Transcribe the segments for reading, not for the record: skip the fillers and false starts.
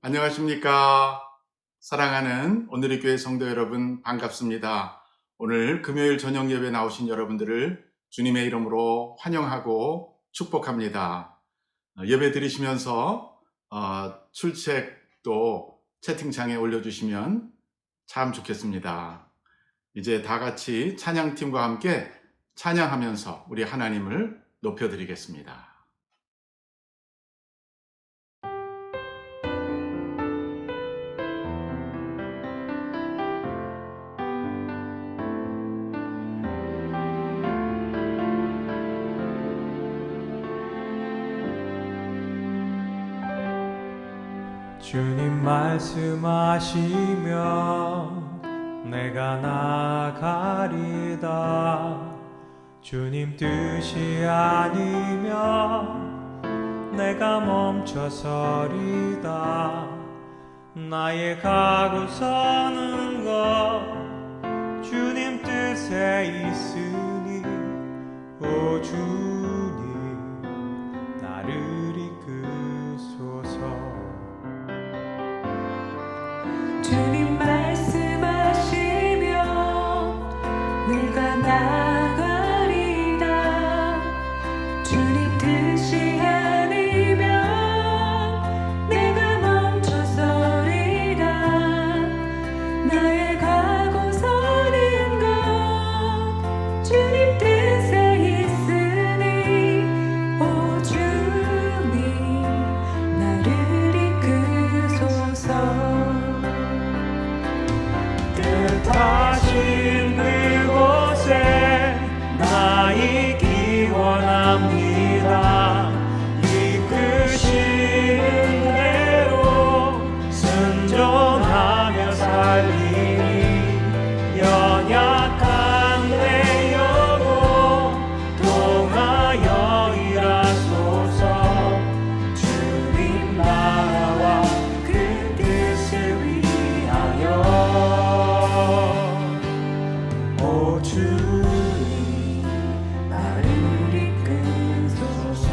안녕하십니까. 사랑하는 오늘의 교회 성도 여러분, 반갑습니다. 오늘 금요일 저녁 예배 나오신 여러분들을 주님의 이름으로 환영하고 축복합니다. 예배 드리시면서 출첵도 채팅창에 올려주시면 참 좋겠습니다. 이제 다 같이 찬양팀과 함께 찬양하면서 우리 하나님을 높여드리겠습니다. 주님 말씀하시면 내가 나가리다. 주님 뜻이 아니면 내가 멈춰서리다. 나의 가고 서는 것 주님 뜻에 있으니 오 주님 나를 이끄소서. 주님 말씀하시면 내가 나가리다. 주님 뜻이 아니면 내가 멈춰서리다. 나의 가고 서는 것 주님 뜻에 있으니 오 주님 나를 이끄소서. 뜻하신 그곳에 나 있기 원합니다. 이끄시는 대로 순종하며 살리니 연약한 내 영혼 통하여 일하소서. 주님 나라와 그 뜻을 위하여 오 주님 나를 이끄소서.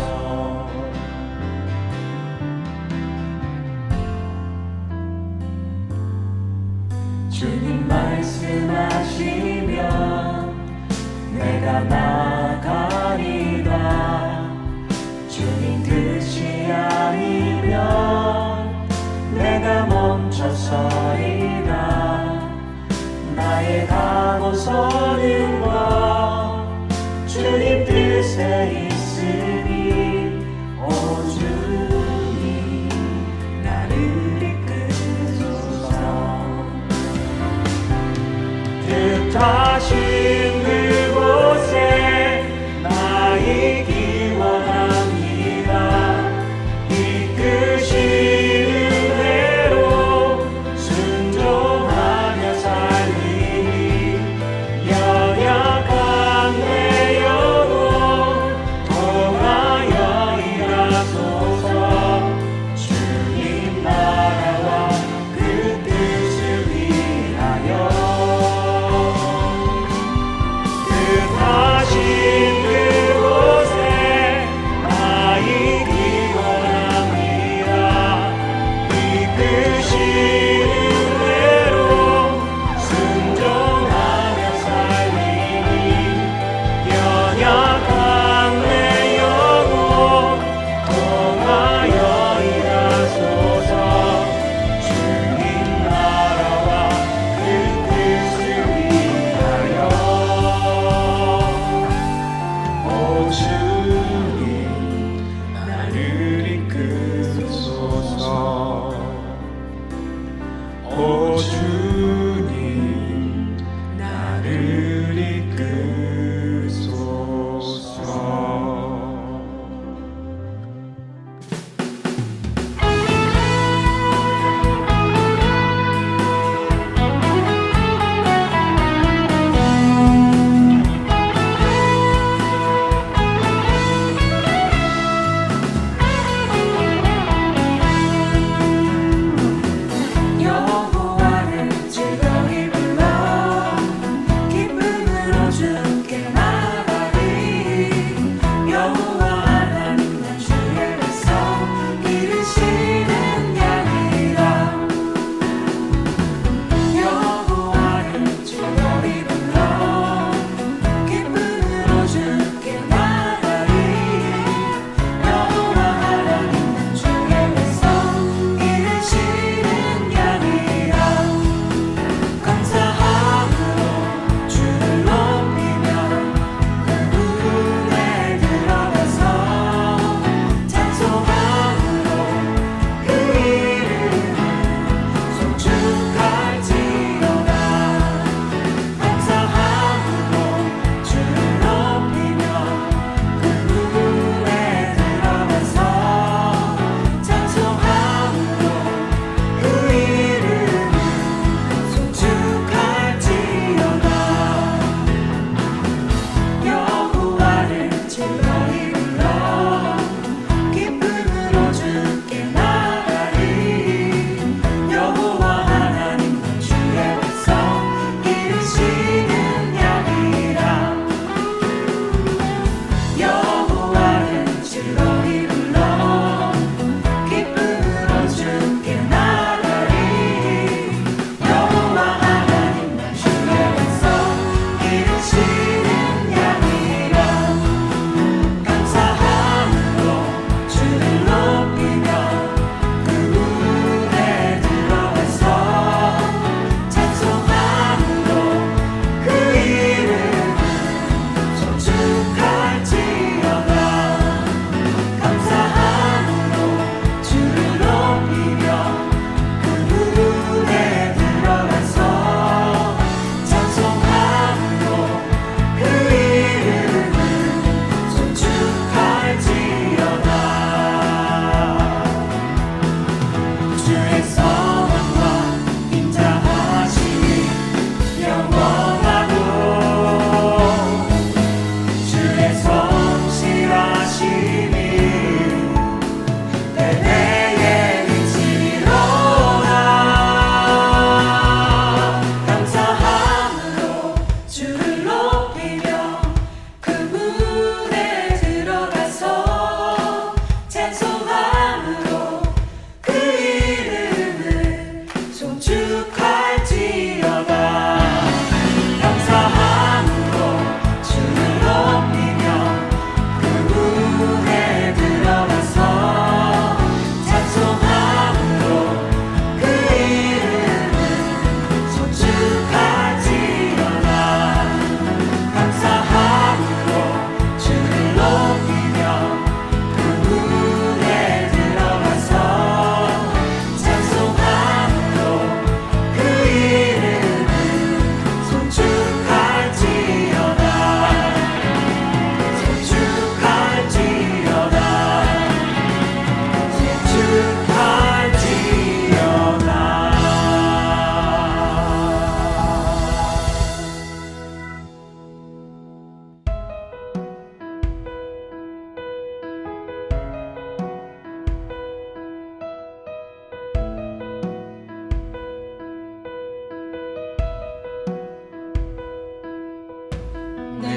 주님 말씀하시면 내가 나가리다. 주님 뜻이 아니면 내가 멈춰서리다. 나의 가고 서는 것 주님 뜻에 있으니 오 주님 나를 이끄소서. 뜻하신 그곳에 나 있기 원합니다. 이끄시는 대로 순종하며 살리니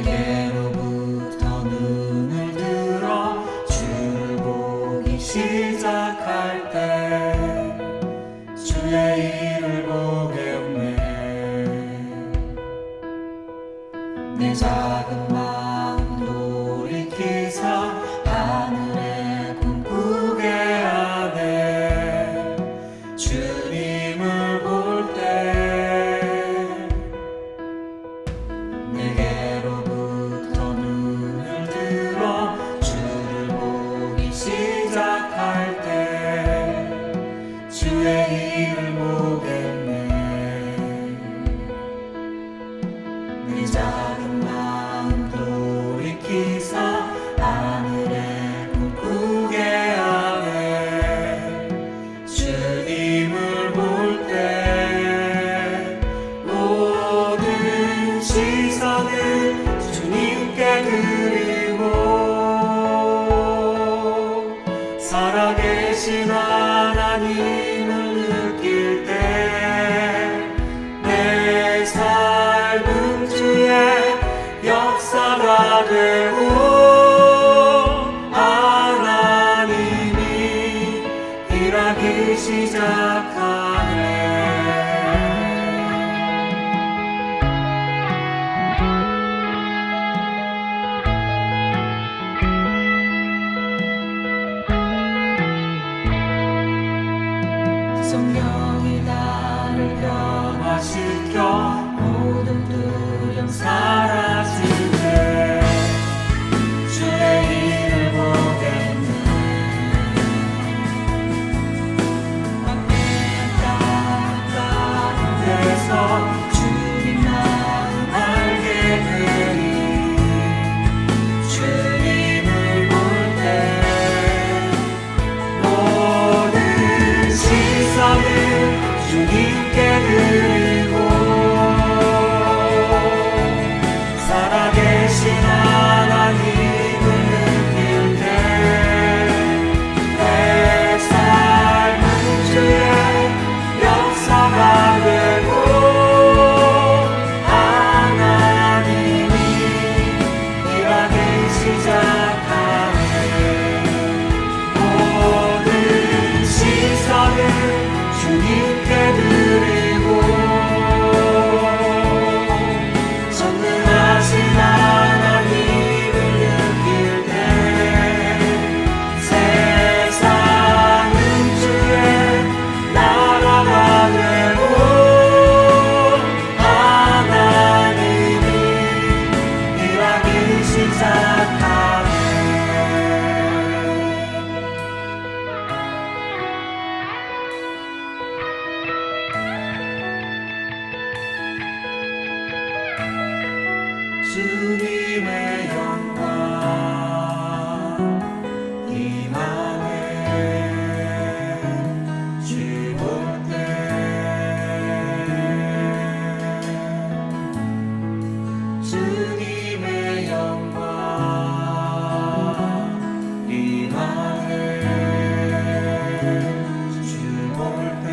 내게로부터 눈을 들어 주를 보기 시작할 때 주의 일을 보겠네. 내 작은 마음 돌이키사 하늘에 꿈꾸게 하네. 주님을 볼 때 내게로부터 눈을 들어 주를 보기 시작할 때 주의 일을 보겠네. 내 작은 마음 돌이키사 하늘에 꿈꾸게 하네. 주님을 볼 때 모든 시선을 주님께 드리고 살아계신 하나님을 느낄 때 내 삶은 주의 역사가 되고 하나님이 일하기 시작하네. 성령이 나를 변화시켜 모든 두려움 사라질 때 주의 일을 보겠네. 땅 가운데서 주님 마음 알게 되리. 주님을 볼 때 모든 시선을 주님께 드리고 살아계신 하나님을 느낄 때 내 삶은 주의 역사가 되고 하나님이 일하기 시작하네. 모든 시선을 주님께 드리고 전능하신 하나님을 느낄 때 세상은 주의 나라가 되고 하나님이 일하기 시작하네. 주님의 영광 임하네. 주 볼 때 주님의 영광 임하네. 주 볼 때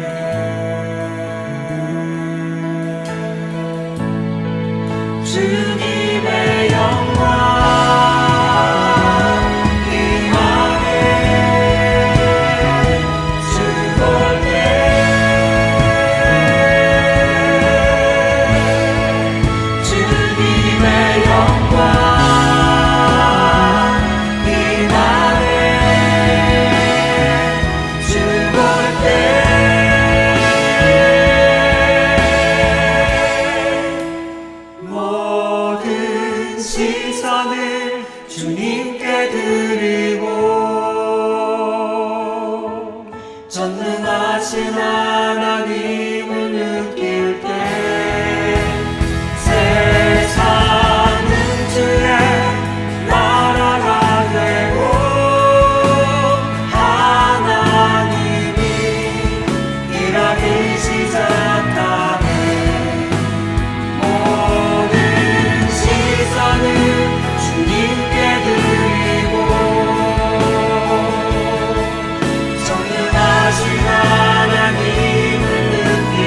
주님의 영광 임하네. 주 볼 때 주님의 영광 임하네. 주 볼 때 모든 시선을 주님께 드리고 전능하신 하나님을 느낄 때 세상은 주의 나라가 되고 하나님이 일하기 시작하네. 모든 시선을 주님께 드리고 전능하신 하나님을 느낄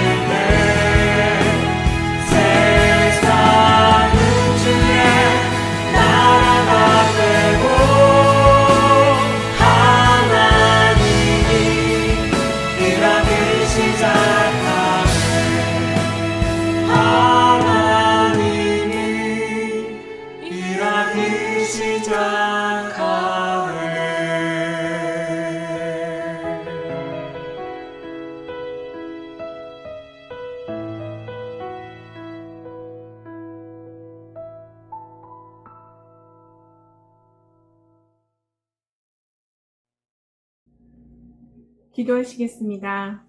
기도하시겠습니다.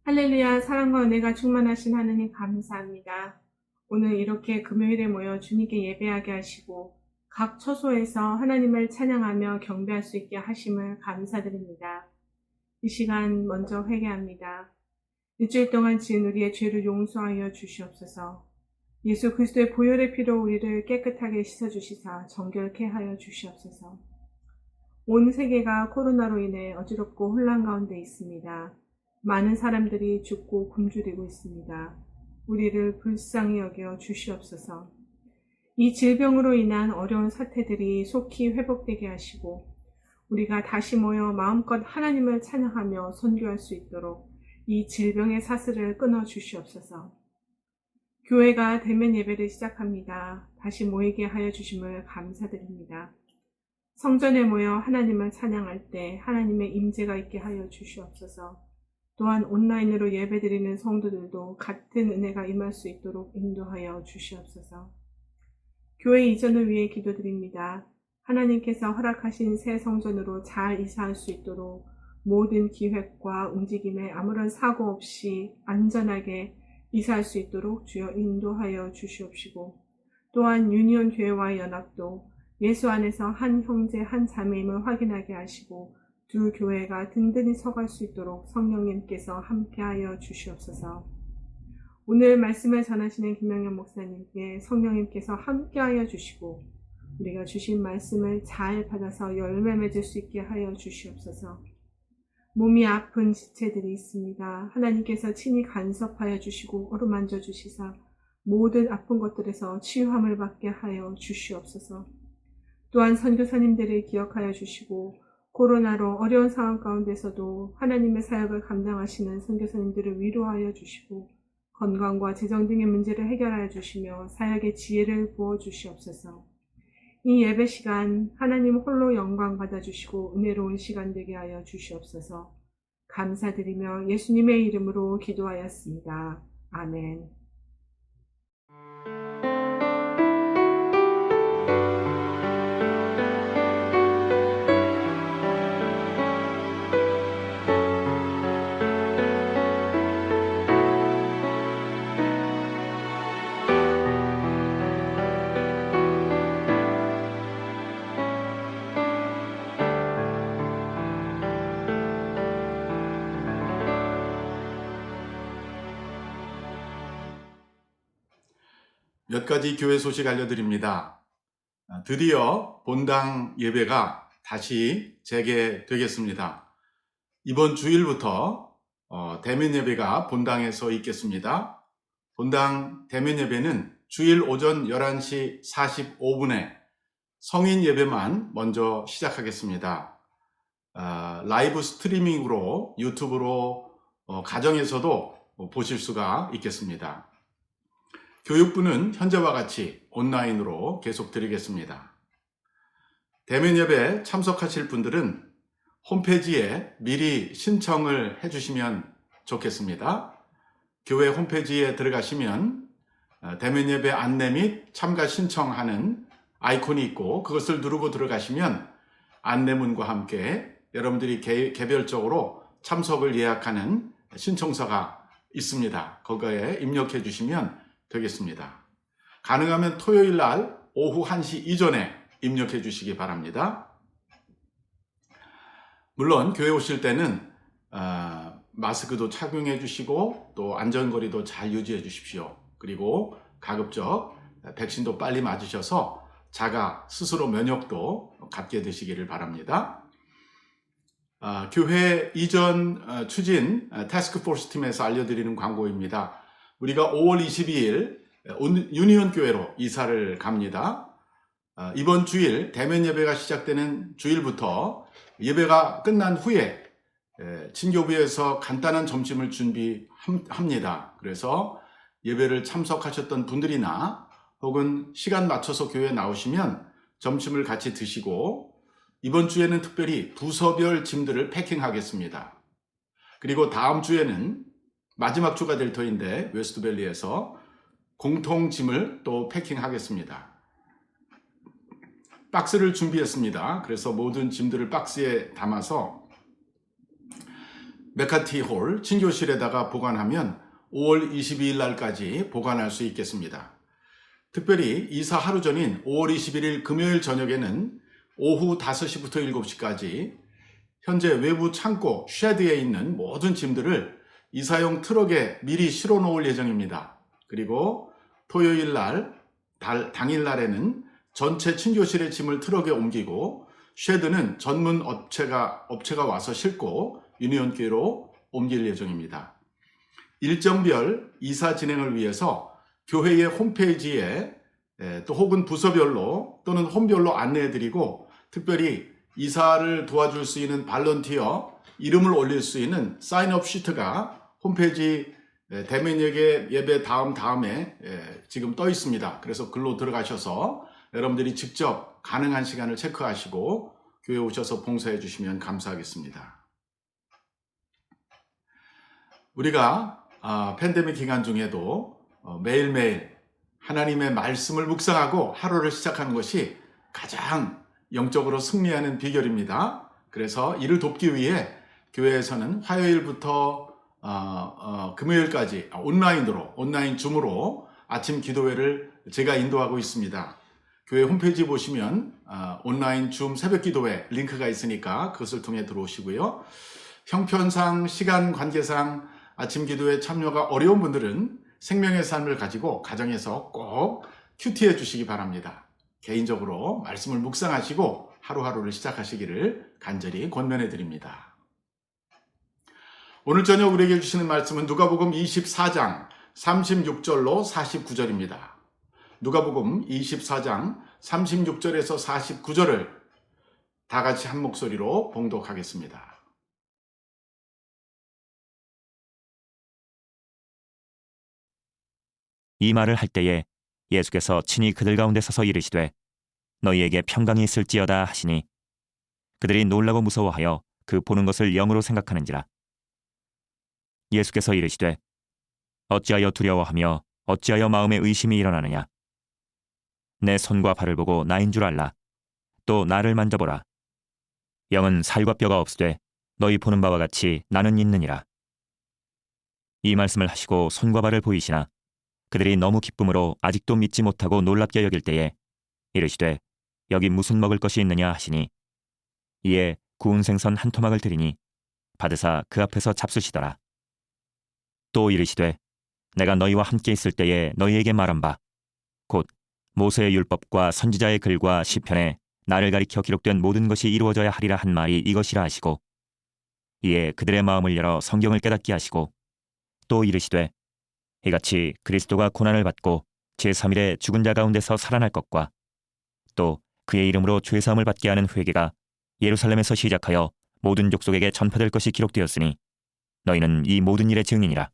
할렐루야, 사랑과 은혜가 충만하신 하느님 감사합니다. 오늘 이렇게 금요일에 모여 주님께 예배하게 하시고 각 처소에서 하나님을 찬양하며 경배할 수 있게 하심을 감사드립니다. 이 시간 먼저 회개합니다. 일주일 동안 지은 우리의 죄를 용서하여 주시옵소서. 예수 그리스도의 보혈의 피로 우리를 깨끗하게 씻어주시사 정결케 하여 주시옵소서. 온 세계가 코로나로 인해 어지럽고 혼란 가운데 있습니다. 많은 사람들이 죽고 굶주리고 있습니다. 우리를 불쌍히 여겨 주시옵소서. 이 질병으로 인한 어려운 사태들이 속히 회복되게 하시고 우리가 다시 모여 마음껏 하나님을 찬양하며 선교할 수 있도록 이 질병의 사슬을 끊어 주시옵소서. 교회가 대면 예배를 시작합니다. 다시 모이게 하여 주심을 감사드립니다. 성전에 모여 하나님을 찬양할 때 하나님의 임재가 있게 하여 주시옵소서. 또한 온라인으로 예배드리는 성도들도 같은 은혜가 임할 수 있도록 인도하여 주시옵소서. 교회 이전을 위해 기도드립니다. 하나님께서 허락하신 새 성전으로 잘 이사할 수 있도록 모든 기획과 움직임에 아무런 사고 없이 안전하게 이사할 수 있도록 주여 인도하여 주시옵시고, 또한 유니온 교회와의 연합도 예수 안에서 한 형제 한 자매임을 확인하게 하시고 두 교회가 든든히 서갈 수 있도록 성령님께서 함께하여 주시옵소서. 오늘 말씀을 전하시는 김영현 목사님께 성령님께서 함께하여 주시고 우리가 주신 말씀을 잘 받아서 열매 맺을 수 있게 하여 주시옵소서. 몸이 아픈 지체들이 있습니다. 하나님께서 친히 간섭하여 주시고 어루만져 주시사 모든 아픈 것들에서 치유함을 받게 하여 주시옵소서. 또한 선교사님들을 기억하여 주시고 코로나로 어려운 상황 가운데서도 하나님의 사역을 감당하시는 선교사님들을 위로하여 주시고 건강과 재정 등의 문제를 해결하여 주시며 사역의 지혜를 부어 주시옵소서. 이 예배 시간 하나님 홀로 영광 받아주시고 은혜로운 시간 되게 하여 주시옵소서. 감사드리며 예수님의 이름으로 기도하였습니다. 아멘. 몇 가지 교회 소식 알려드립니다. 드디어 본당 예배가 다시 재개되겠습니다. 이번 주일부터 대면 예배가 본당에서 있겠습니다. 본당 대면 예배는 주일 오전 11시 45분에 성인 예배만 먼저 시작하겠습니다. 라이브 스트리밍으로 유튜브로 가정에서도 보실 수가 있겠습니다. 교육부는 현재와 같이 온라인으로 계속 드리겠습니다. 대면 예배 참석하실 분들은 홈페이지에 미리 신청을 해주시면 좋겠습니다. 교회 홈페이지에 들어가시면 대면 예배 안내 및 참가 신청하는 아이콘이 있고 그것을 누르고 들어가시면 안내문과 함께 여러분들이 개별적으로 참석을 예약하는 신청서가 있습니다. 거기에 입력해 주시면 되겠습니다. 가능하면 토요일 날 오후 1시 이전에 입력해 주시기 바랍니다. 물론 교회 오실 때는 마스크도 착용해 주시고 또 안전거리도 잘 유지해 주십시오. 그리고 가급적 백신도 빨리 맞으셔서 자가 스스로 면역도 갖게 되시기를 바랍니다. 교회 이전 추진 태스크포스 팀에서 알려드리는 광고입니다. 우리가 5월 22일 유니온 교회로 이사를 갑니다. 이번 주일 대면 예배가 시작되는 주일부터 예배가 끝난 후에 친교부에서 간단한 점심을 준비합니다. 그래서 예배를 참석하셨던 분들이나 혹은 시간 맞춰서 교회에 나오시면 점심을 같이 드시고 이번 주에는 특별히 부서별 짐들을 패킹하겠습니다. 그리고 다음 주에는 마지막 주가 될 터인데 웨스트밸리에서 공통 짐을 또 패킹하겠습니다. 박스를 준비했습니다. 그래서 모든 짐들을 박스에 담아서 메카티 홀 친교실에다가 보관하면 5월 22일 날까지 보관할 수 있겠습니다. 특별히 이사 하루 전인 5월 21일 금요일 저녁에는 오후 5시부터 7시까지 현재 외부 창고 쉐드에 있는 모든 짐들을 이사용 트럭에 미리 실어 놓을 예정입니다. 그리고 토요일 날, 당일 날에는 전체 친교실의 짐을 트럭에 옮기고 쉐드는 전문 업체가 와서 싣고 유니온교회로 옮길 예정입니다. 일정별 이사 진행을 위해서 교회의 홈페이지에 또 혹은 부서별로 또는 홈별로 안내해드리고 특별히 이사를 도와줄 수 있는 발런티어 이름을 올릴 수 있는 사인업 시트가 홈페이지 대면예배 예배 다음에 지금 떠 있습니다. 그래서 글로 들어가셔서 여러분들이 직접 가능한 시간을 체크하시고 교회 오셔서 봉사해 주시면 감사하겠습니다. 우리가 팬데믹 기간 중에도 매일매일 하나님의 말씀을 묵상하고 하루를 시작하는 것이 가장 영적으로 승리하는 비결입니다. 그래서 이를 돕기 위해 교회에서는 화요일부터 금요일까지 온라인 줌으로 아침 기도회를 제가 인도하고 있습니다. 교회 홈페이지 보시면 온라인 줌 새벽 기도회 링크가 있으니까 그것을 통해 들어오시고요. 형편상 시간 관계상 아침 기도회 참여가 어려운 분들은 생명의 삶을 가지고 가정에서 꼭 큐티해 주시기 바랍니다. 개인적으로 말씀을 묵상하시고 하루하루를 시작하시기를 간절히 권면해 드립니다. 오늘 저녁 우리에게 주시는 말씀은 누가복음 24장 36절로 49절입니다. 누가복음 24장 36절에서 49절을 다 같이 한 목소리로 봉독하겠습니다. 이 말을 할 때에 예수께서 친히 그들 가운데 서서 이르시되 너희에게 평강이 있을지어다 하시니 그들이 놀라고 무서워하여 그 보는 것을 영으로 생각하는지라. 예수께서 이르시되 어찌하여 두려워하며 어찌하여 마음에 의심이 일어나느냐. 내 손과 발을 보고 나인 줄 알라. 또 나를 만져보라. 영은 살과 뼈가 없으되 너희 보는 바와 같이 나는 있느니라. 이 말씀을 하시고 손과 발을 보이시나 그들이 너무 기쁨으로 아직도 믿지 못하고 놀랍게 여길 때에 이르시되 여기 무슨 먹을 것이 있느냐 하시니 이에 구운 생선 한 토막을 드리니 받으사 그 앞에서 잡수시더라. 또 이르시되 내가 너희와 함께 있을 때에 너희에게 말한 바 곧 모세의 율법과 선지자의 글과 시편에 나를 가리켜 기록된 모든 것이 이루어져야 하리라 한 말이 이것이라 하시고 이에 그들의 마음을 열어 성경을 깨닫게 하시고 또 이르시되 이같이 그리스도가 고난을 받고 제3일에 죽은 자 가운데서 살아날 것과 또 그의 이름으로 죄사함을 받게 하는 회개가 예루살렘에서 시작하여 모든 족속에게 전파될 것이 기록되었으니 너희는 이 모든 일의 증인이라.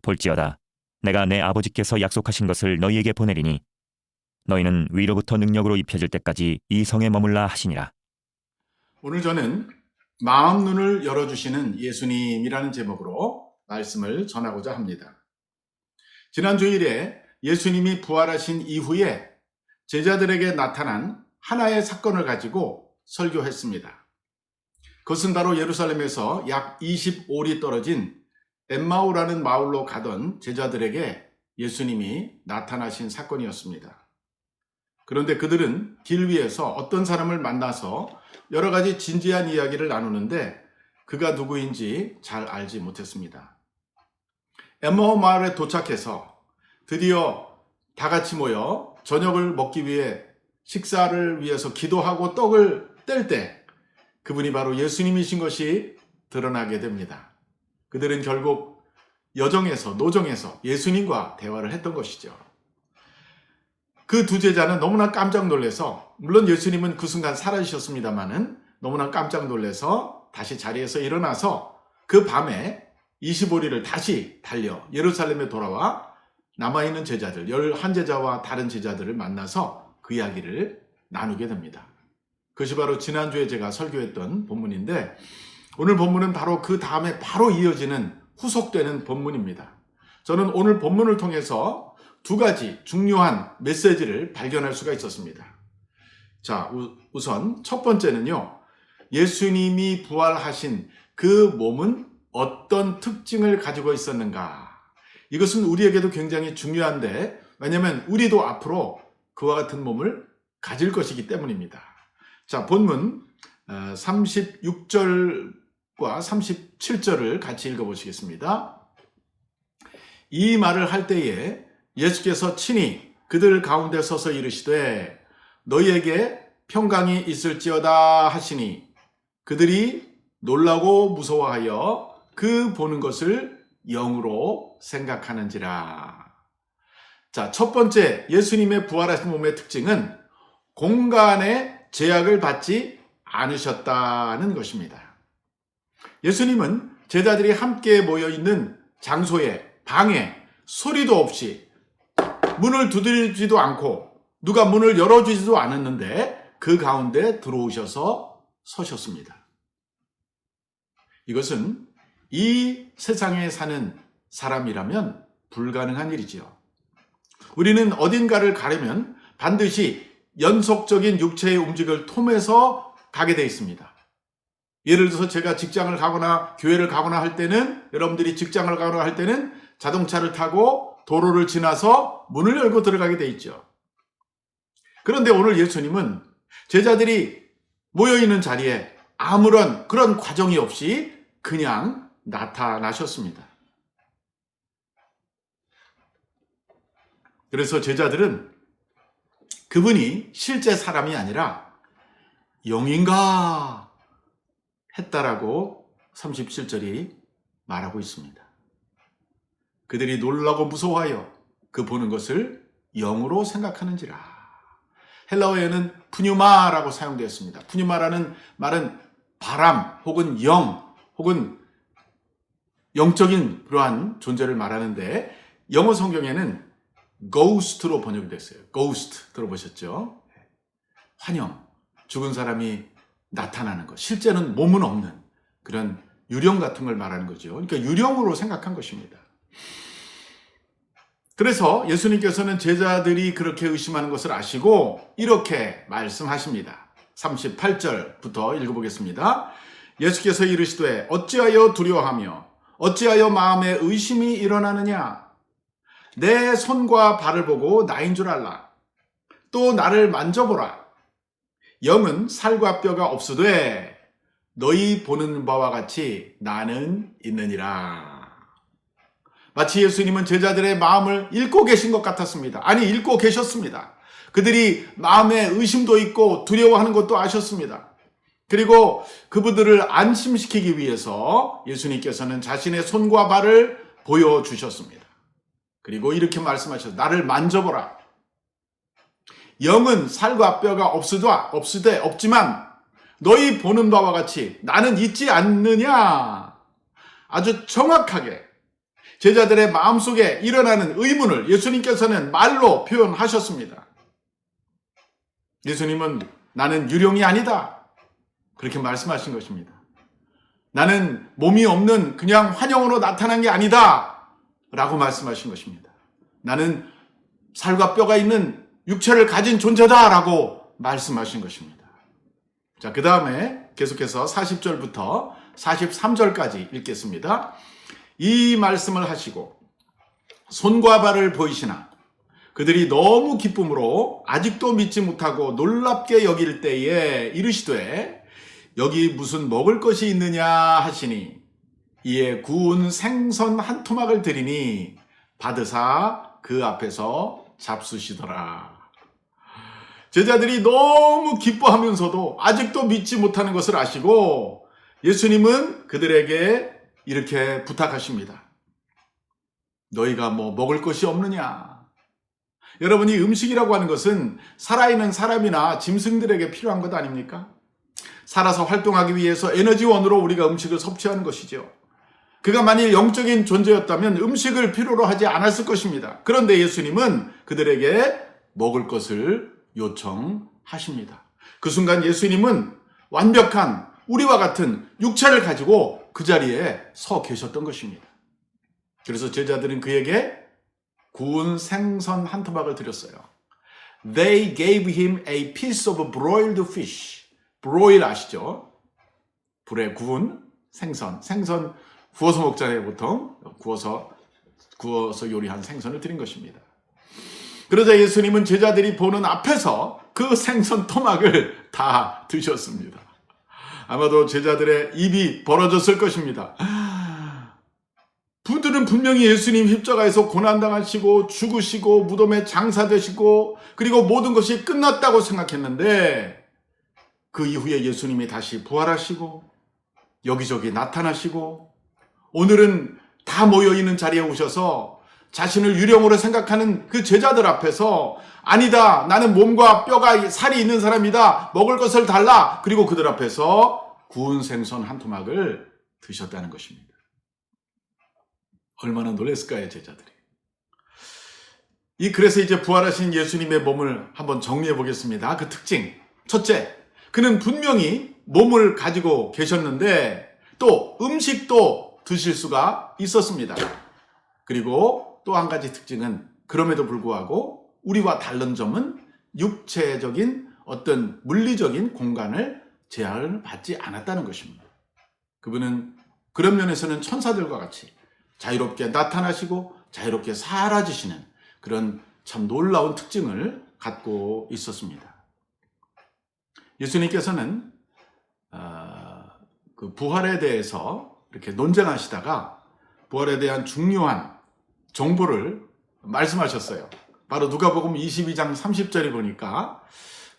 볼지어다 내가 내 아버지께서 약속하신 것을 너희에게 보내리니 너희는 위로부터 능력으로 입혀질 때까지 이 성에 머물라 하시니라. 오늘 저는 마음 눈을 열어주시는 예수님이라는 제목으로 말씀을 전하고자 합니다. 지난 주일에 예수님이 부활하신 이후에 제자들에게 나타난 하나의 사건을 가지고 설교했습니다. 그것은 바로 예루살렘에서 약 25리 떨어진 엠마오라는 마을로 가던 제자들에게 예수님이 나타나신 사건이었습니다. 그런데 그들은 길 위에서 어떤 사람을 만나서 여러 가지 진지한 이야기를 나누는데 그가 누구인지 잘 알지 못했습니다. 엠마오 마을에 도착해서 드디어 다 같이 모여 저녁을 먹기 위해 식사를 위해서 기도하고 떡을 뗄 때 그분이 바로 예수님이신 것이 드러나게 됩니다. 그들은 결국 노정에서 예수님과 대화를 했던 것이죠. 그 두 제자는 너무나 깜짝 놀라서 물론 예수님은 그 순간 사라지셨습니다마는 너무나 깜짝 놀라서 다시 자리에서 일어나서 그 밤에 25리를 다시 달려 예루살렘에 돌아와 남아있는 제자들 11제자와 다른 제자들을 만나서 그 이야기를 나누게 됩니다. 그것이 바로 지난주에 제가 설교했던 본문인데 오늘 본문은 바로 그 다음에 바로 이어지는 후속되는 본문입니다. 저는 오늘 본문을 통해서 두 가지 중요한 메시지를 발견할 수가 있었습니다. 자, 우선 첫 번째는요. 예수님이 부활하신 그 몸은 어떤 특징을 가지고 있었는가? 이것은 우리에게도 굉장히 중요한데, 왜냐하면 우리도 앞으로 그와 같은 몸을 가질 것이기 때문입니다. 자, 본문 36절과 37절을 같이 읽어보시겠습니다. 이 말을 할 때에 예수께서 친히 그들 가운데 서서 이르시되 너희에게 평강이 있을지어다 하시니 그들이 놀라고 무서워하여 그 보는 것을 영으로 생각하는지라. 자, 첫 번째 예수님의 부활하신 몸의 특징은 공간의 제약을 받지 않으셨다는 것입니다. 예수님은 제자들이 함께 모여 있는 장소에, 방에 소리도 없이 문을 두드리지도 않고 누가 문을 열어주지도 않았는데 그 가운데 들어오셔서 서셨습니다. 이것은 이 세상에 사는 사람이라면 불가능한 일이지요. 우리는 어딘가를 가려면 반드시 연속적인 육체의 움직임을 통해서 가게 되어 있습니다. 예를 들어서 제가 직장을 가거나 교회를 가거나 할 때는, 여러분들이 직장을 가거나 할 때는 자동차를 타고 도로를 지나서 문을 열고 들어가게 되어 있죠. 그런데 오늘 예수님은 제자들이 모여있는 자리에 아무런 그런 과정이 없이 그냥 나타나셨습니다. 그래서 제자들은 그분이 실제 사람이 아니라 영인가 했다라고 37절이 말하고 있습니다. 그들이 놀라고 무서워하여 그 보는 것을 영으로 생각하는지라. 헬라어에는 푸뉴마라고 사용되었습니다. 푸뉴마라는 말은 바람 혹은 영 혹은 영적인 그러한 존재를 말하는데 영어 성경에는 ghost로 번역이 됐어요. ghost 들어보셨죠? 환영, 죽은 사람이 나타나는 것, 실제는 몸은 없는 그런 유령 같은 걸 말하는 거죠. 그러니까 유령으로 생각한 것입니다. 그래서 예수님께서는 제자들이 그렇게 의심하는 것을 아시고 이렇게 말씀하십니다. 38절부터 읽어보겠습니다. 예수께서 이르시되 어찌하여 두려워하며 어찌하여 마음에 의심이 일어나느냐? 내 손과 발을 보고 나인 줄 알라. 또 나를 만져보라. 영은 살과 뼈가 없으되 너희 보는 바와 같이 나는 있느니라. 마치 예수님은 제자들의 마음을 읽고 계신 것 같았습니다. 아니, 읽고 계셨습니다. 그들이 마음에 의심도 있고 두려워하는 것도 아셨습니다. 그리고 그분들을 안심시키기 위해서 예수님께서는 자신의 손과 발을 보여주셨습니다. 그리고 이렇게 말씀하셨어요. 나를 만져보라. 영은 살과 뼈가 없지만 너희 보는 바와 같이 나는 있지 않느냐. 아주 정확하게 제자들의 마음속에 일어나는 의문을 예수님께서는 말로 표현하셨습니다. 예수님은 나는 유령이 아니다. 그렇게 말씀하신 것입니다. 나는 몸이 없는 그냥 환영으로 나타난 게 아니다. 라고 말씀하신 것입니다. 나는 살과 뼈가 있는 육체를 가진 존재다. 라고 말씀하신 것입니다. 자, 그 다음에 계속해서 40절부터 43절까지 읽겠습니다. 이 말씀을 하시고 손과 발을 보이시나 그들이 너무 기쁨으로 아직도 믿지 못하고 놀랍게 여길 때에 이르시되 여기 무슨 먹을 것이 있느냐 하시니 이에 구운 생선 한 토막을 드리니 받으사 그 앞에서 잡수시더라. 제자들이 너무 기뻐하면서도 아직도 믿지 못하는 것을 아시고 예수님은 그들에게 이렇게 부탁하십니다. 너희가 뭐 먹을 것이 없느냐? 여러분이 음식이라고 하는 것은 살아있는 사람이나 짐승들에게 필요한 것 아닙니까? 살아서 활동하기 위해서 에너지원으로 우리가 음식을 섭취하는 것이죠. 그가 만일 영적인 존재였다면 음식을 필요로 하지 않았을 것입니다. 그런데 예수님은 그들에게 먹을 것을 요청하십니다. 그 순간 예수님은 완벽한 우리와 같은 육체를 가지고 그 자리에 서 계셨던 것입니다. 그래서 제자들은 그에게 구운 생선 한 토막을 드렸어요. They gave him a piece of broiled fish. broil 아시죠? 불에 구운 생선 구워서 먹잖아요. 보통 구워서 요리한 생선을 드린 것입니다. 그러자 예수님은 제자들이 보는 앞에서 그 생선 토막을 다 드셨습니다. 아마도 제자들의 입이 벌어졌을 것입니다. 그들은 분명히 예수님 십자가에서 고난당하시고 죽으시고 무덤에 장사되시고 그리고 모든 것이 끝났다고 생각했는데 그 이후에 예수님이 다시 부활하시고 여기저기 나타나시고 오늘은 다 모여있는 자리에 오셔서 자신을 유령으로 생각하는 그 제자들 앞에서 아니다, 나는 몸과 뼈가 살이 있는 사람이다, 먹을 것을 달라. 그리고 그들 앞에서 구운 생선 한 토막을 드셨다는 것입니다. 얼마나 놀랐을까요, 제자들이. 그래서 이제 부활하신 예수님의 몸을 한번 정리해 보겠습니다. 그 특징. 첫째, 그는 분명히 몸을 가지고 계셨는데 또 음식도 드실 수가 있었습니다. 그리고 또 한 가지 특징은 그럼에도 불구하고 우리와 다른 점은 육체적인 어떤 물리적인 공간을 제한을 받지 않았다는 것입니다. 그분은 그런 면에서는 천사들과 같이 자유롭게 나타나시고 자유롭게 사라지시는 그런 참 놀라운 특징을 갖고 있었습니다. 예수님께서는 그 부활에 대해서 이렇게 논쟁하시다가 부활에 대한 중요한 정보를 말씀하셨어요. 바로 누가복음 22장 30절에 보니까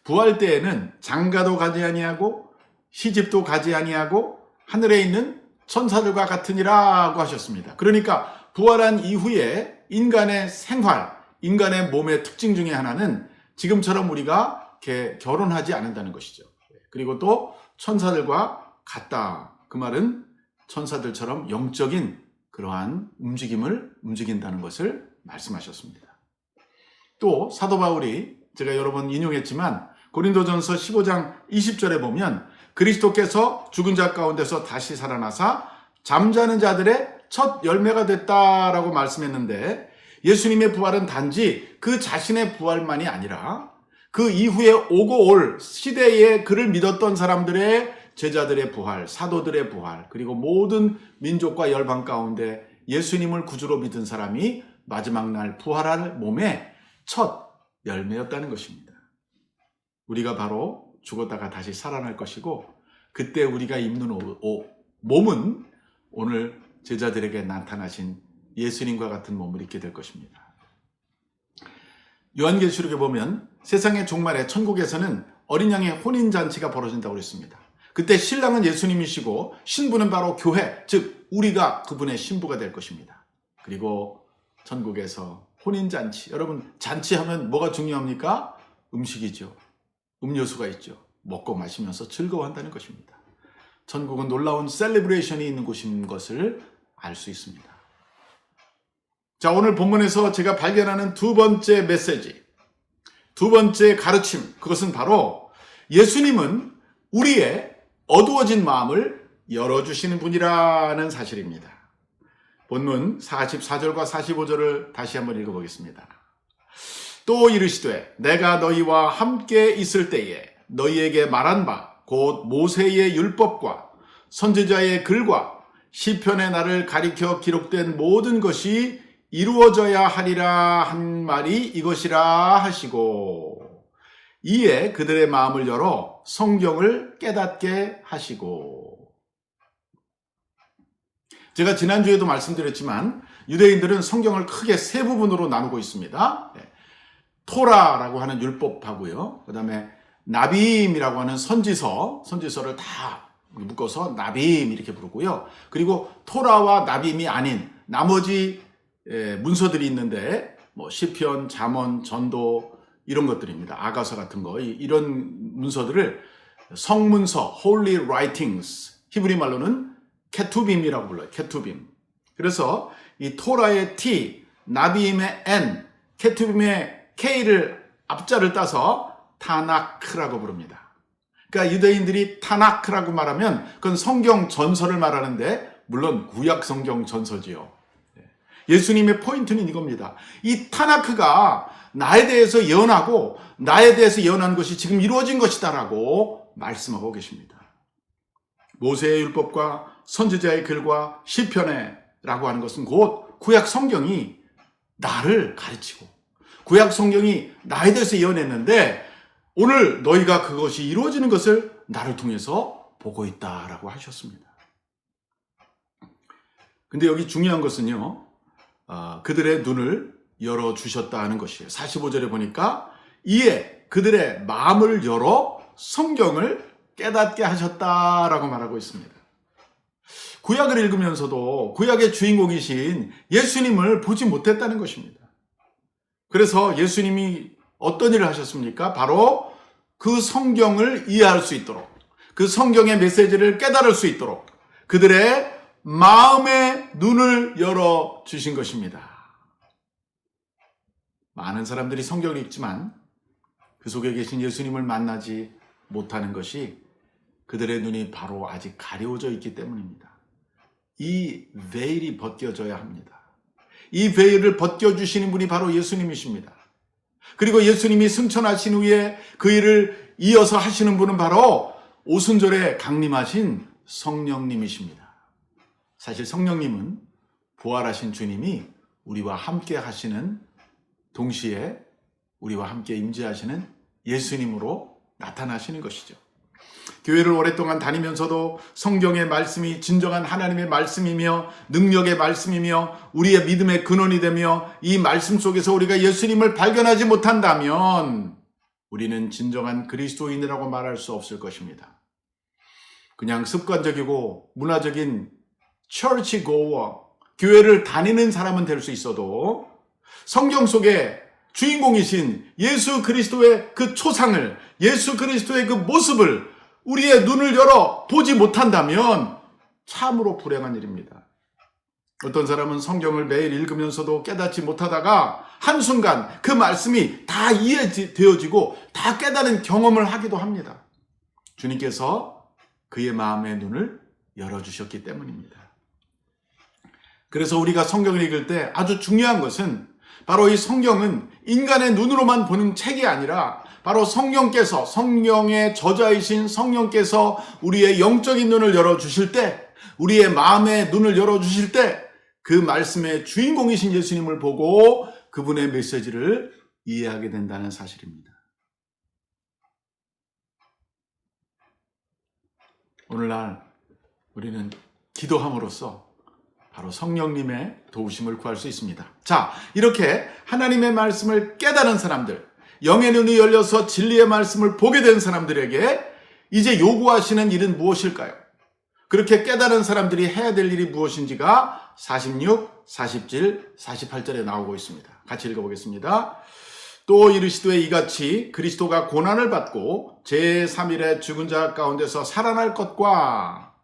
부활 때에는 장가도 가지 아니하고 시집도 가지 아니하고 하늘에 있는 천사들과 같으니라고 하셨습니다. 그러니까 부활한 이후에 인간의 생활, 인간의 몸의 특징 중에 하나는 지금처럼 우리가 결혼하지 않는다는 것이죠. 그리고 또 천사들과 같다. 그 말은 천사들처럼 영적인 그러한 움직임을 움직인다는 것을 말씀하셨습니다. 또 사도 바울이 제가 여러 번 인용했지만 고린도전서 15장 20절에 보면 그리스도께서 죽은 자 가운데서 다시 살아나사 잠자는 자들의 첫 열매가 됐다라고 말씀했는데 예수님의 부활은 단지 그 자신의 부활만이 아니라 그 이후에 오고 올 시대에 그를 믿었던 사람들의 제자들의 부활, 사도들의 부활, 그리고 모든 민족과 열방 가운데 예수님을 구주로 믿은 사람이 마지막 날 부활할 몸의 첫 열매였다는 것입니다. 우리가 바로 죽었다가 다시 살아날 것이고 그때 우리가 입는 몸은 오늘 제자들에게 나타나신 예수님과 같은 몸을 입게 될 것입니다. 요한계시록에 보면 세상의 종말에 천국에서는 어린 양의 혼인잔치가 벌어진다고 했습니다. 그때 신랑은 예수님이시고 신부는 바로 교회, 즉 우리가 그분의 신부가 될 것입니다. 그리고 천국에서 혼인잔치, 여러분 잔치하면 뭐가 중요합니까? 음식이죠. 음료수가 있죠. 먹고 마시면서 즐거워한다는 것입니다. 천국은 놀라운 셀리브레이션이 있는 곳인 것을 알 수 있습니다. 자, 오늘 본문에서 제가 발견하는 두 번째 메시지, 두 번째 가르침, 그것은 바로 예수님은 우리의 어두워진 마음을 열어주시는 분이라는 사실입니다. 본문 44절과 45절을 다시 한번 읽어보겠습니다. 또 이르시되 내가 너희와 함께 있을 때에 너희에게 말한 바 곧 모세의 율법과 선지자의 글과 시편의 나를 가리켜 기록된 모든 것이 이루어져야 하리라 한 말이 이것이라 하시고 이에 그들의 마음을 열어 성경을 깨닫게 하시고. 제가 지난주에도 말씀드렸지만 유대인들은 성경을 크게 세 부분으로 나누고 있습니다. 토라라고 하는 율법하고요. 그 다음에 나비임이라고 하는 선지서를 다 묶어서 나비임 이렇게 부르고요. 그리고 토라와 나비임이 아닌 나머지 문서들이 있는데 뭐 시편, 잠언, 전도 이런 것들입니다. 아가서 같은 거 이런 문서들을 성문서, Holy Writings, 히브리 말로는 케투빔이라고 불러요. 케투빔. 그래서 이 토라의 T, 나비임의 N, 케투빔의 K를 앞자를 따서 타나크라고 부릅니다. 그러니까 유대인들이 타나크라고 말하면 그건 성경 전설을 말하는데 물론 구약 성경 전서지요. 예수님의 포인트는 이겁니다. 이 타나크가 나에 대해서 예언하고 나에 대해서 예언한 것이 지금 이루어진 것이다라고 말씀하고 계십니다. 모세의 율법과 선지자의 글과 시편에라고 하는 것은 곧 구약 성경이 나를 가르치고 구약 성경이 나에 대해서 예언했는데 오늘 너희가 그것이 이루어지는 것을 나를 통해서 보고 있다라고 하셨습니다. 근데 여기 중요한 것은요, 그들의 눈을 열어주셨다 하는 것이에요. 45절에 보니까 이에 그들의 마음을 열어 성경을 깨닫게 하셨다라고 말하고 있습니다. 구약을 읽으면서도 구약의 주인공이신 예수님을 보지 못했다는 것입니다. 그래서 예수님이 어떤 일을 하셨습니까? 바로 그 성경을 이해할 수 있도록, 그 성경의 메시지를 깨달을 수 있도록 그들의 마음의 눈을 열어주신 것입니다. 많은 사람들이 성경을 읽지만 그 속에 계신 예수님을 만나지 못하는 것이 그들의 눈이 바로 아직 가려워져 있기 때문입니다. 이 베일이 벗겨져야 합니다. 이 베일을 벗겨주시는 분이 바로 예수님이십니다. 그리고 예수님이 승천하신 후에 그 일을 이어서 하시는 분은 바로 오순절에 강림하신 성령님이십니다. 사실 성령님은 부활하신 주님이 우리와 함께 하시는 동시에 우리와 함께 임재하시는 예수님으로 나타나시는 것이죠. 교회를 오랫동안 다니면서도 성경의 말씀이 진정한 하나님의 말씀이며 능력의 말씀이며 우리의 믿음의 근원이 되며 이 말씀 속에서 우리가 예수님을 발견하지 못한다면 우리는 진정한 그리스도인이라고 말할 수 없을 것입니다. 그냥 습관적이고 문화적인 church goer, 교회를 다니는 사람은 될 수 있어도 성경 속에 주인공이신 예수 그리스도의 그 초상을, 예수 그리스도의 그 모습을 우리의 눈을 열어 보지 못한다면 참으로 불행한 일입니다. 어떤 사람은 성경을 매일 읽으면서도 깨닫지 못하다가 한순간 그 말씀이 다 이해되어지고 다 깨달은 경험을 하기도 합니다. 주님께서 그의 마음의 눈을 열어주셨기 때문입니다. 그래서 우리가 성경을 읽을 때 아주 중요한 것은 바로 이 성경은 인간의 눈으로만 보는 책이 아니라 바로 성령께서, 성령의 저자이신 성령께서 우리의 영적인 눈을 열어주실 때, 우리의 마음의 눈을 열어주실 때 그 말씀의 주인공이신 예수님을 보고 그분의 메시지를 이해하게 된다는 사실입니다. 오늘날 우리는 기도함으로써 바로 성령님의 도우심을 구할 수 있습니다. 자, 이렇게 하나님의 말씀을 깨달은 사람들, 영의 눈이 열려서 진리의 말씀을 보게 된 사람들에게 이제 요구하시는 일은 무엇일까요? 그렇게 깨달은 사람들이 해야 될 일이 무엇인지가 46, 47, 48절에 나오고 있습니다. 같이 읽어보겠습니다. 또 이르시되 이같이 그리스도가 고난을 받고 제3일에 죽은 자 가운데서 살아날 것과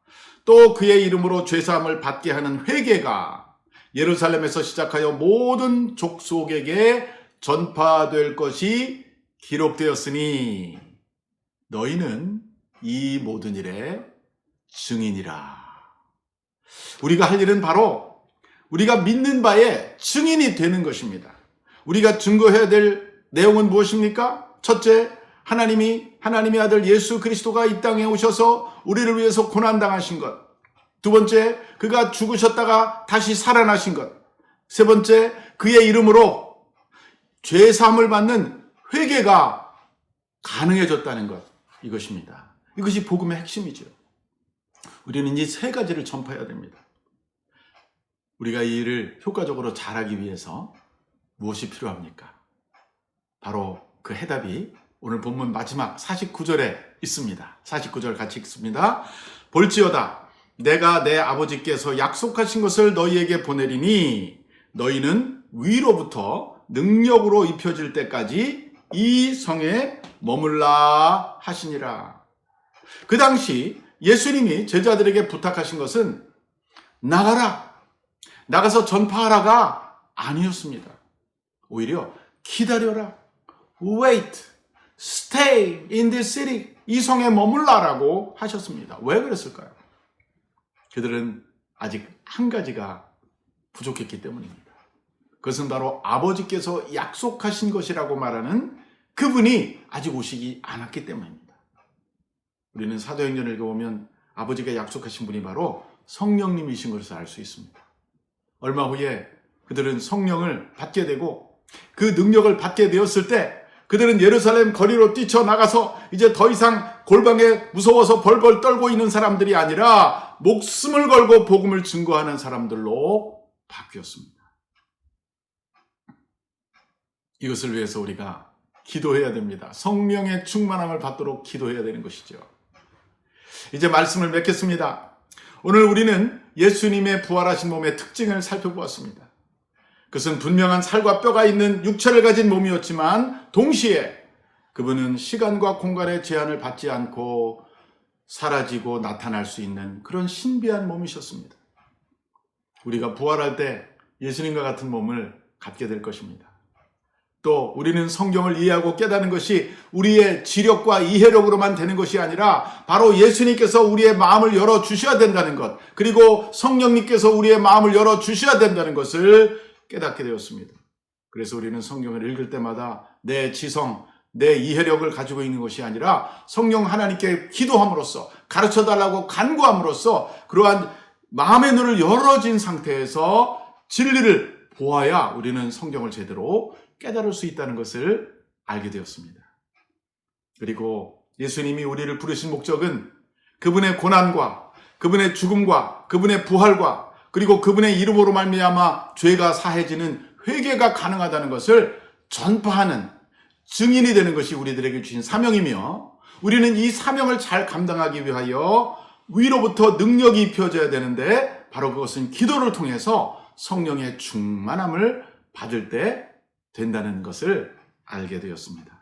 또 그의 이름으로 죄사함을 받게 하는 회개가 예루살렘에서 시작하여 모든 족속에게 전파될 것이 기록되었으니 너희는 이 모든 일의 증인이라. 우리가 할 일은 바로 우리가 믿는 바의 증인이 되는 것입니다. 우리가 증거해야 될 내용은 무엇입니까? 첫째, 하나님의 아들 예수 그리스도가 이 땅에 오셔서 우리를 위해서 고난당하신 것. 두 번째, 그가 죽으셨다가 다시 살아나신 것. 세 번째, 그의 이름으로 죄사함을 받는 회개가 가능해졌다는 것. 이것입니다. 이것이 복음의 핵심이죠. 우리는 이 세 가지를 전파해야 됩니다. 우리가 이 일을 효과적으로 잘하기 위해서 무엇이 필요합니까? 바로 그 해답이 오늘 본문 마지막 49절에 있습니다. 49절 같이 읽습니다. 볼지어다 내가 내 아버지께서 약속하신 것을 너희에게 보내리니 너희는 위로부터 능력으로 입혀질 때까지 이 성에 머물라 하시니라. 그 당시 예수님이 제자들에게 부탁하신 것은 나가서 전파하라가 아니었습니다. 오히려 기다려라, wait, stay in this city, 이 성에 머물라라고 하셨습니다. 왜 그랬을까요? 그들은 아직 한 가지가 부족했기 때문입니다. 그것은 바로 아버지께서 약속하신 것이라고 말하는 그분이 아직 오시지 않았기 때문입니다. 우리는 사도행전을 읽어보면 아버지가 약속하신 분이 바로 성령님이신 것을 알 수 있습니다. 얼마 후에 그들은 성령을 받게 되고 그 능력을 받게 되었을 때 그들은 예루살렘 거리로 뛰쳐나가서 이제 더 이상 골방에 무서워서 벌벌 떨고 있는 사람들이 아니라 목숨을 걸고 복음을 증거하는 사람들로 바뀌었습니다. 이것을 위해서 우리가 기도해야 됩니다. 성령의 충만함을 받도록 기도해야 되는 것이죠. 이제 말씀을 맺겠습니다. 오늘 우리는 예수님의 부활하신 몸의 특징을 살펴보았습니다. 그것은 분명한 살과 뼈가 있는 육체를 가진 몸이었지만 동시에 그분은 시간과 공간의 제한을 받지 않고 사라지고 나타날 수 있는 그런 신비한 몸이셨습니다. 우리가 부활할 때 예수님과 같은 몸을 갖게 될 것입니다. 또 우리는 성경을 이해하고 깨닫는 것이 우리의 지력과 이해력으로만 되는 것이 아니라 바로 예수님께서 우리의 마음을 열어주셔야 된다는 것, 그리고 성령님께서 우리의 마음을 열어주셔야 된다는 것을 깨닫게 되었습니다. 그래서 우리는 성경을 읽을 때마다 내 지성, 내 이해력을 가지고 있는 것이 아니라 성령 하나님께 기도함으로써 가르쳐달라고 간구함으로써 그러한 마음의 눈을 열어진 상태에서 진리를 보아야 우리는 성경을 제대로 깨달을 수 있다는 것을 알게 되었습니다. 그리고 예수님이 우리를 부르신 목적은 그분의 고난과 그분의 죽음과 그분의 부활과 그리고 그분의 이름으로 말미암아 죄가 사해지는 회개가 가능하다는 것을 전파하는 증인이 되는 것이 우리들에게 주신 사명이며 우리는 이 사명을 잘 감당하기 위하여 위로부터 능력이 입혀져야 되는데 바로 그것은 기도를 통해서 성령의 충만함을 받을 때 된다는 것을 알게 되었습니다.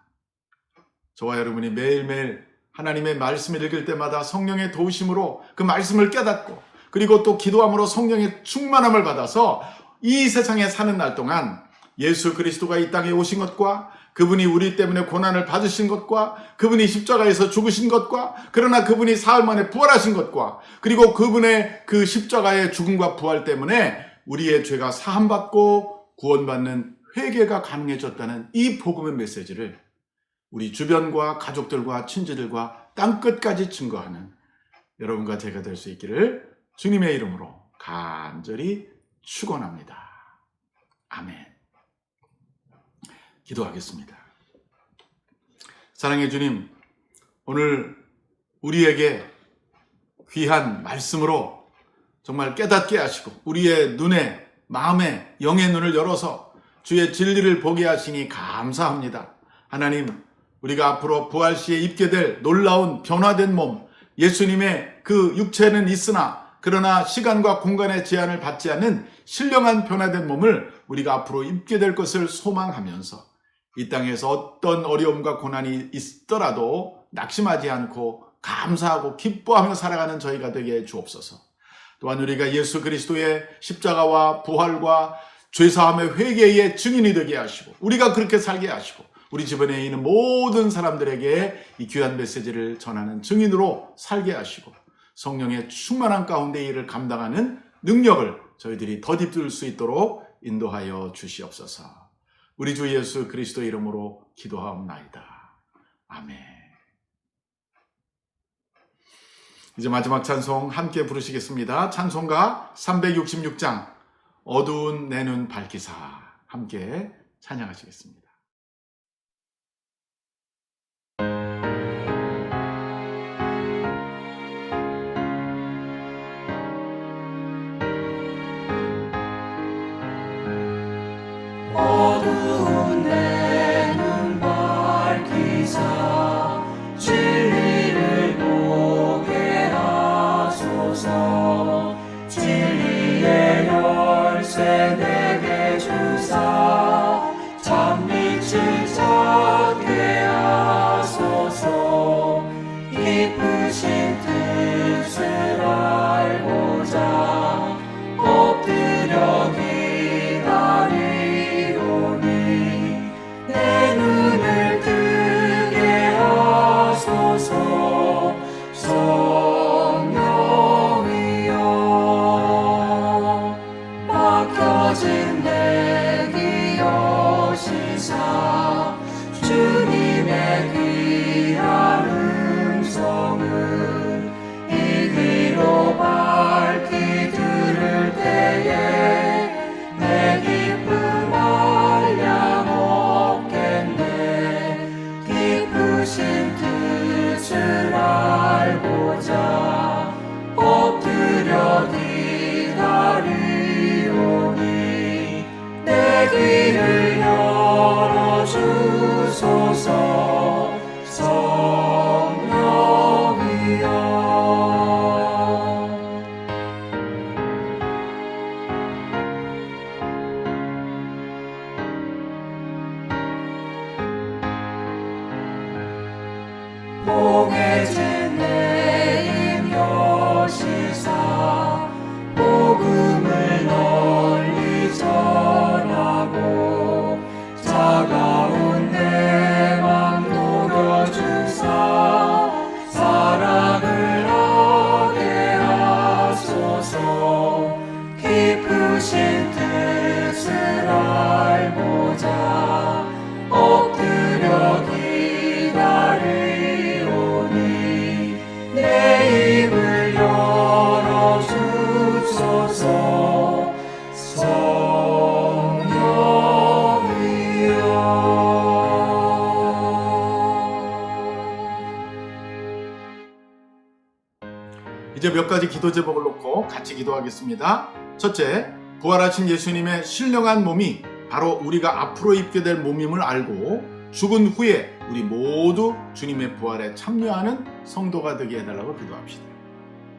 저와 여러분이 매일매일 하나님의 말씀을 읽을 때마다 성령의 도우심으로 그 말씀을 깨닫고 그리고 또 기도함으로 성령의 충만함을 받아서 이 세상에 사는 날 동안 예수 그리스도가 이 땅에 오신 것과 그분이 우리 때문에 고난을 받으신 것과 그분이 십자가에서 죽으신 것과 그러나 그분이 사흘 만에 부활하신 것과 그리고 그분의 그 십자가의 죽음과 부활 때문에 우리의 죄가 사함받고 구원받는 회개가 가능해졌다는 이 복음의 메시지를 우리 주변과 가족들과 친지들과 땅끝까지 증거하는 여러분과 제가 될 수 있기를 주님의 이름으로 간절히 축원합니다. 아멘. 기도하겠습니다. 사랑의 주님, 오늘 우리에게 귀한 말씀으로 정말 깨닫게 하시고 우리의 눈에, 마음에, 영의 눈을 열어서 주의 진리를 보게 하시니 감사합니다. 하나님, 우리가 앞으로 부활 시에 입게 될 놀라운 변화된 몸, 예수님의 그 육체는 있으나 그러나 시간과 공간의 제한을 받지 않는 신령한 변화된 몸을 우리가 앞으로 입게 될 것을 소망하면서 이 땅에서 어떤 어려움과 고난이 있더라도 낙심하지 않고 감사하고 기뻐하며 살아가는 저희가 되게 주옵소서. 또한 우리가 예수 그리스도의 십자가와 부활과 죄사함의 회개의 증인이 되게 하시고 우리가 그렇게 살게 하시고 우리 주변에 있는 모든 사람들에게 이 귀한 메시지를 전하는 증인으로 살게 하시고 성령의 충만한 가운데 일을 감당하는 능력을 저희들이 덧입을 수 있도록 인도하여 주시옵소서. 우리 주 예수 그리스도 이름으로 기도하옵나이다. 아멘. 이제 마지막 찬송 함께 부르시겠습니다. 찬송가 366장 어두운 내 눈 밝히사 함께 찬양하시겠습니다. 어두운 내 눈 밝히사 진리를 보게 하소서. 진리의 열쇠 내게 주사 참빛을 찾게 하소서. 깊으신 뜻을 알고자 엎드려 기다리오니 주소서. 이제 몇 가지 기도 제목을 놓고 같이 기도하겠습니다. 첫째, 부활하신 예수님의 신령한 몸이 바로 우리가 앞으로 입게 될 몸임을 알고 죽은 후에 우리 모두 주님의 부활에 참여하는 성도가 되게 해달라고 기도합시다.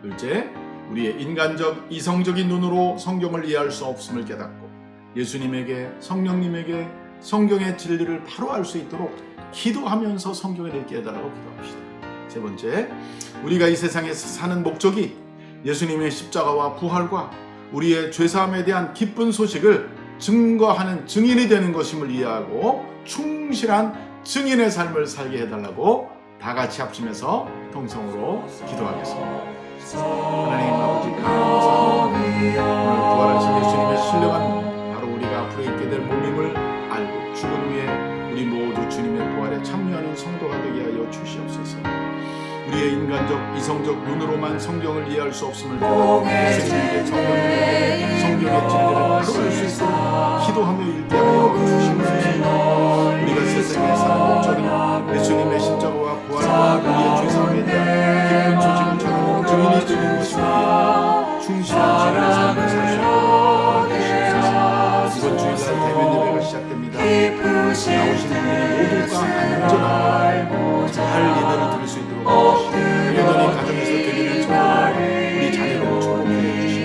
둘째, 우리의 인간적, 이성적인 눈으로 성경을 이해할 수 없음을 깨닫고 예수님에게, 성령님에게 성경의 진리를 바로 알 수 있도록 기도하면서 성경을 읽게 해달라고 기도합시다. 세 번째, 우리가 이 세상에서 사는 목적이 예수님의 십자가와 부활과 우리의 죄사함에 대한 기쁜 소식을 증거하는 증인이 되는 것임을 이해하고 충실한 증인의 삶을 살게 해달라고 다 같이 합심해서 통성으로 기도하겠습니다. 하나님 아버지 감사합니다. 오늘 부활하신 예수님의 신령한 몸, 바로 우리가 앞으로 입게 될 몸임을 알고 죽은 후에 우리 모두 주님의 부활에 참여하는 성도가 되게 하여 주시옵소서. 우리의 인간적, 이성적 눈으로만 성경을 이해할 수 없음을 깨닫고 예수님의 성경의 진리를 바로 알 수 있도록 기도하며 읽게 하여 주시옵소서. 우리가 세상에 사는 목적은 예수님의 십자가와 부활과 우리의 죄사함에 대한 기쁜 소식을 전하는 증인이 되는 것입니다. 충실한 증인의 삶을 살 수 있도록 도와주시옵소서. 이번 주일날 대면 예배가 시작됩니다. 나오신 분들이 모두가 안전하고 잘 예배를 드릴 수 있도록 도와주시고 여전히 가정에서 드리는 전도를 우리 자녀를 축복해 주시고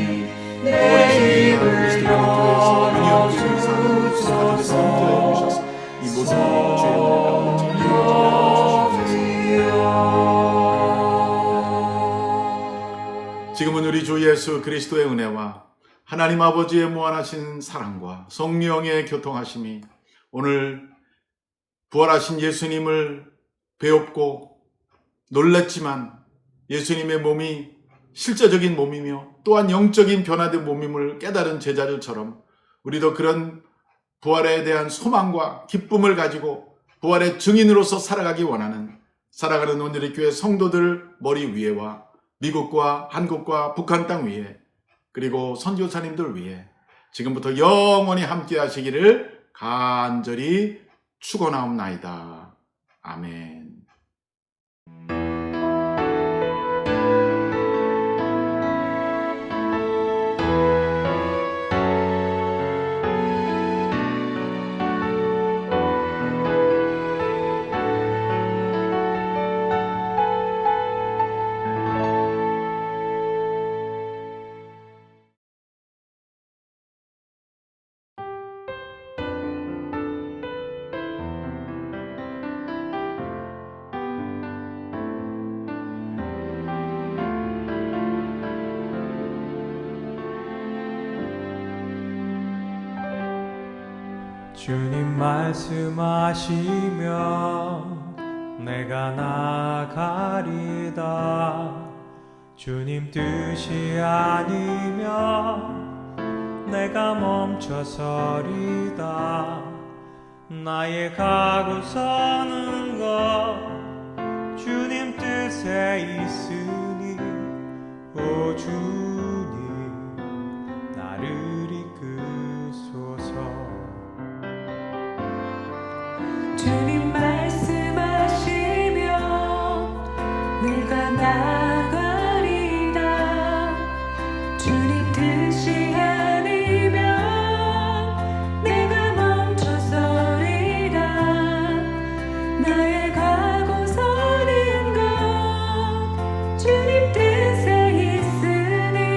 어린 그리스도의 교회에서 은혜와 교회를 사는 가정에서 함께하여 주셔서 이 모든 일이 주의 은혜 가운데 잘 이루어지게 주시옵소서. 지금은 우리 주 예수 그리스도의 은혜와 하나님 아버지의 무한하신 사랑과 성령의 교통하심이 오늘 부활하신 예수님을 배웠고 놀랐지만 예수님의 몸이 실제적인 몸이며 또한 영적인 변화된 몸임을 깨달은 제자들처럼 우리도 그런 부활에 대한 소망과 기쁨을 가지고 부활의 증인으로서 살아가기 원하는 살아가는 오늘의 교회 성도들 머리 위에와 미국과 한국과 북한 땅 위에 그리고 선교사님들 위해 지금부터 영원히 함께 하시기를 간절히 축원하옵나이다. 아멘. 주님 말씀하시면 내가 나가리다. 주님 뜻이 아니면 내가 멈춰서리다. 나의 가고 서는 것 주님 뜻에 있으니 오 주님 나를 이끄소서. 주님 말씀하시면 내가 나가리다. 주님 뜻이 아니면 내가 멈춰서리다. 나의 가고 서는 것 주님 뜻에 있으니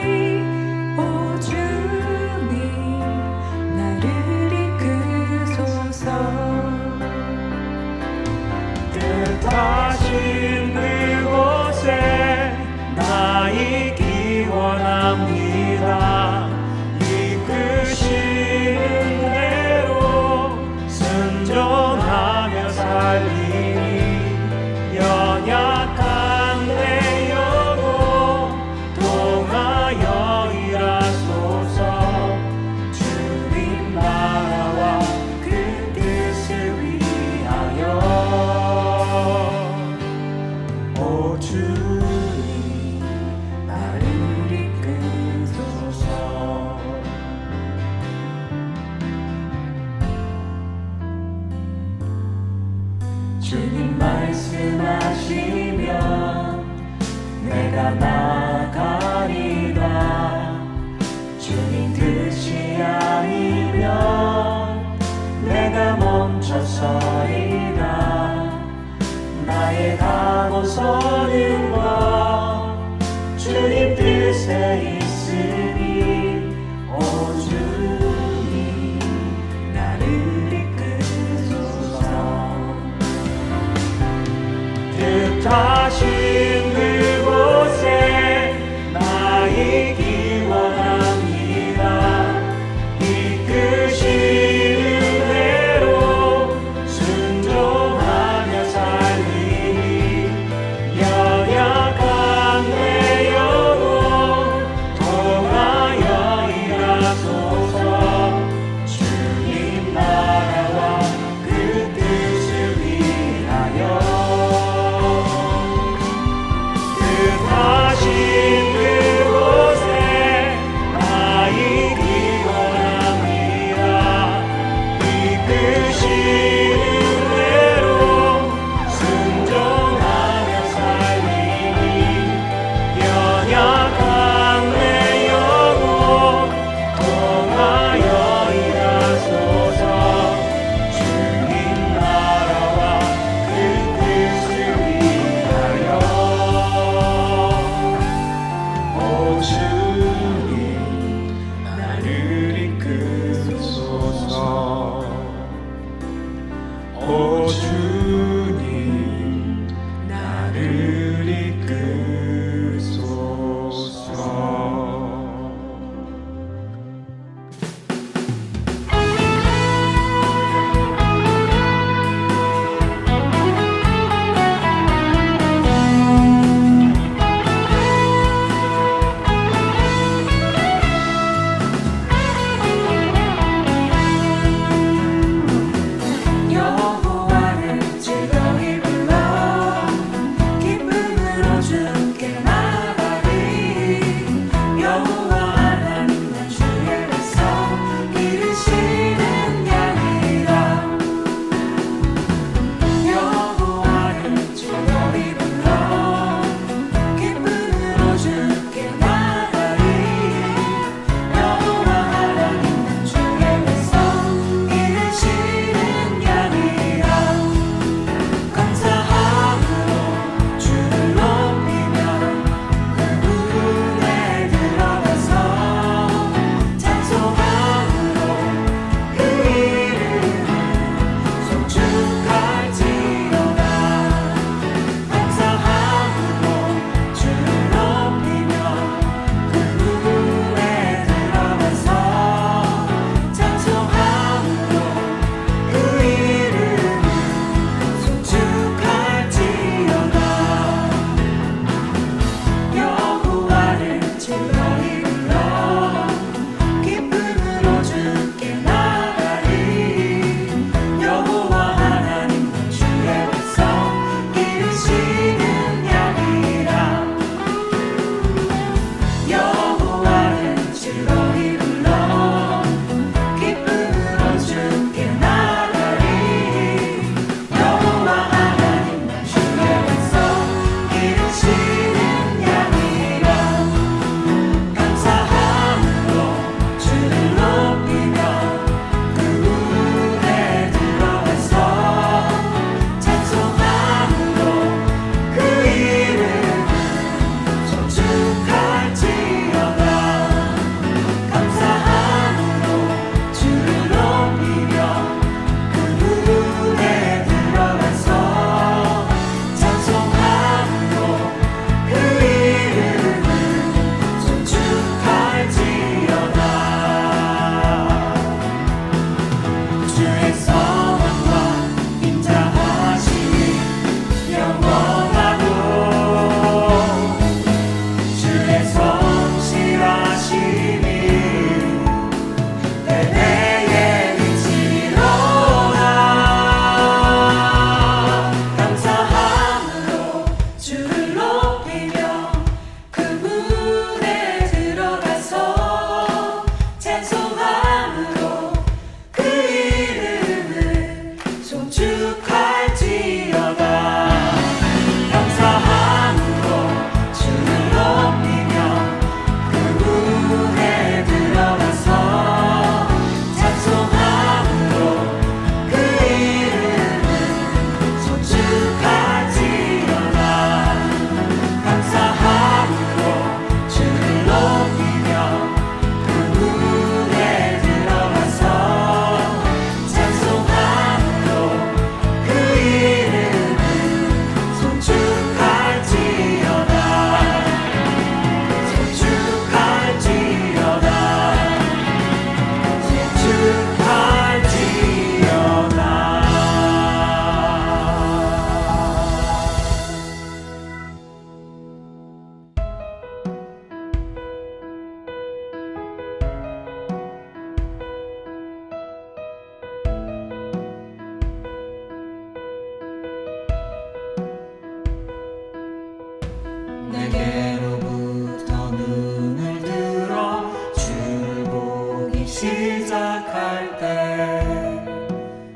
시작할 때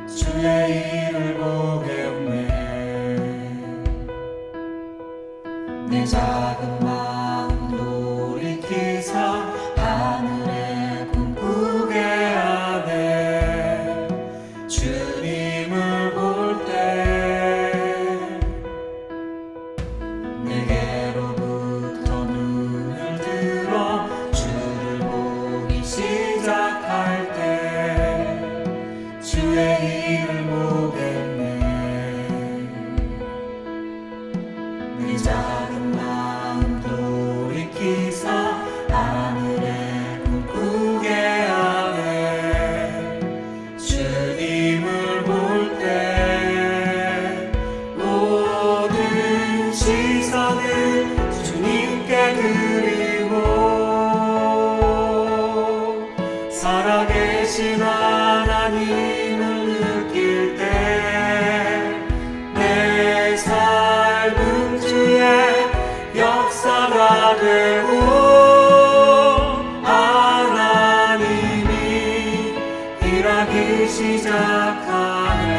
주의 일을 보겠네. 내 작은 마음 돌이키사 하늘에 꿈꾸게 하네. 주님을 볼 때 내게로부터 눈을 들어 주를 보기 시작할 때 주의 일을 보겠네. 내 작은 마음 돌이키사 하늘에 꿈꾸게 하네. 주님을 볼 때 모든 시선을 주님께 드리고 살아계신 하나님을 느낄 때 내 삶은 주의 역사가 되고 하나님이 일하기 시작하네.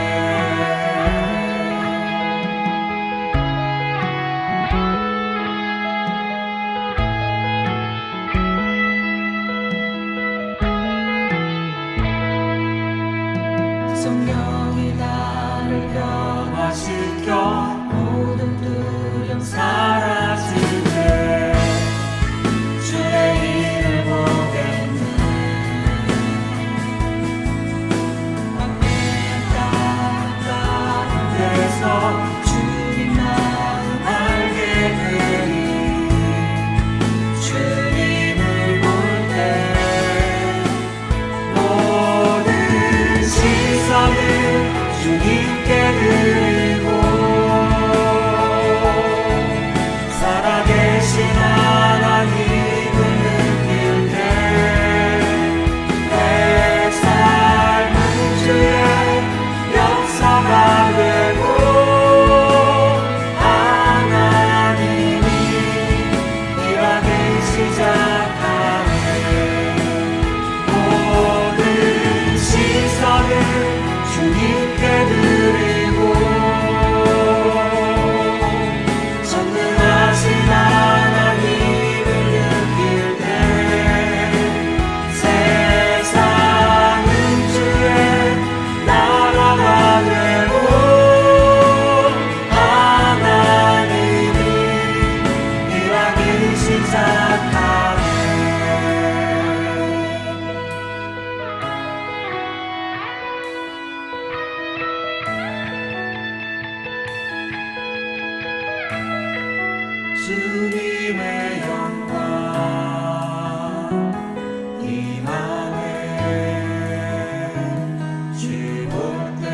성령이 나를 변화시켜 모든 두려움 사라질 때 주의 일을 보겠네. 막힌 땅 가운데서 주님 마음 알게 되리. 주님을 볼 때 모든 시선을 주님께 드리고 살아계신 하나님을 느낄 때 내 삶은 주의 역사가 되고 하나님이 일하기 시작하네. 모든 시선을 주님께 드리고 전능하신 하나님을 느낄 때 세상은 주의 나라가 되고 하나님이 일하기 시작하네. 주님의 영광 임하네. 주 볼 때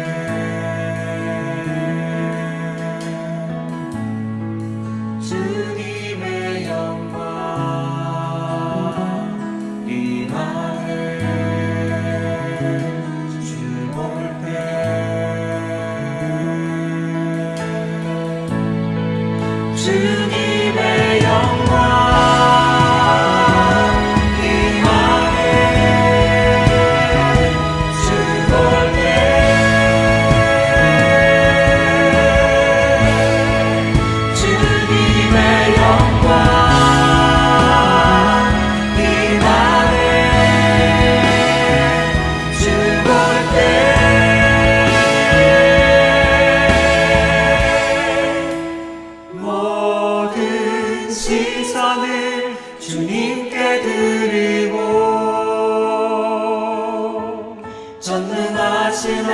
주님의 영광 임하네. 주 볼 때 주님의 영광 시선을 주님께 드리고 전능하신